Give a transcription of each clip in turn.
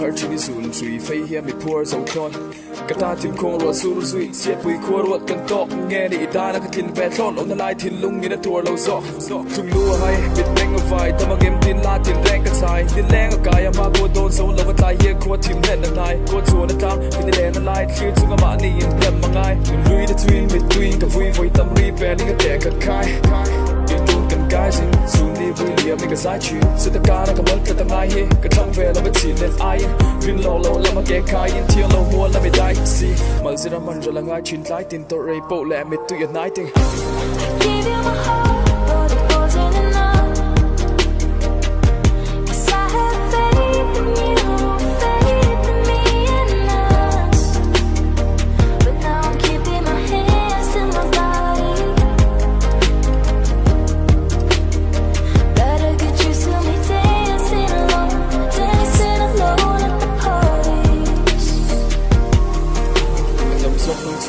har chini sun sui fei hi mi phur zo thon ka ta tim khong ro sur sui siat pui khor wat kan tok nge ni da na ka tin ve thon on lai thin lung ni na tur lo zo chung lu hai bit meng vai ta ma gem tin la tin reng ka chai tin leng ka ya ma go don so lo ta ye ko tim net na nai ko chu na tam tin le na lai thir chu ma ni in lem ma ngai lui the twin between ka vui voi tam ri pe ni ka te ka kai cái gì dù đi vui liệm mình cái giá trị sự tất cả nó có mất tất cả ai cái trong về nó mới chỉ nên ai viên lâu lâu là mà kẻ khai in thiên lâu mua là mình đại gì mà giờ nó mình rồi là ngay chuyện lái tin tôi rây bộ lẹ mình tự nhận nái tình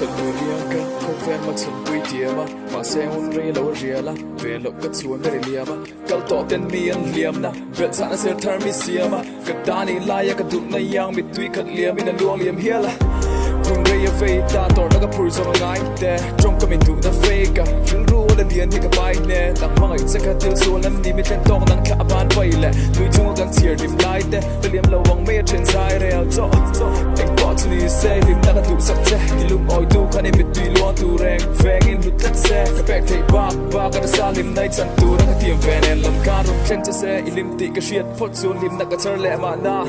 sân mùi liang ca không phen mà sân quỳ tia mà xe hôn rê lâu rìa la về lộc cất xuống để liam câu tỏ tên miên liam na về sẵn là sẽ thar mi xiêm cất đá ni lai cất tụt na yang mit tuy cất liam in luang liam hiền la hôn rê về ta tỏ nó cái phur song ngai te trong cái mình tụt na fake chúng ru là lian thì cái bài nè tặng mang ấy sẽ cất tiêu xuống lần đi mit ten tong nang cả ban vậy lẹ nuôi chung gan tier dim lai te liam lâu vòng mê trên sai real cho anh bỏ cho ni xe dim na cái tụt sắp che thì lúc oi tu khane mit tuy luang tu reng veng in hút cất xe cái bẹt thấy ba cái sa lim nay chân tu na cái tiệm ven en làm ca rung chen che xe ilim ti cái shit phốt xuống lim na cái chở lẹ mà na